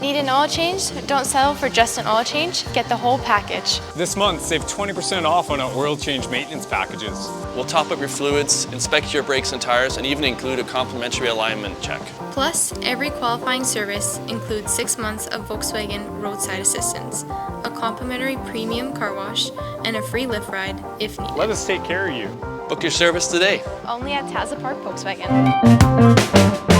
Need an oil change? Don't settle for just an oil change. Get the whole package. This month, save 20% off on our oil change maintenance packages. We'll top up your fluids, inspect your brakes and tires, and even include a complimentary alignment check. Plus, every qualifying service includes 6 months of Volkswagen roadside assistance, a complimentary premium car wash, and a free lift ride if needed. Let us take care of you. Book your service today. Only at Taza Park Volkswagen.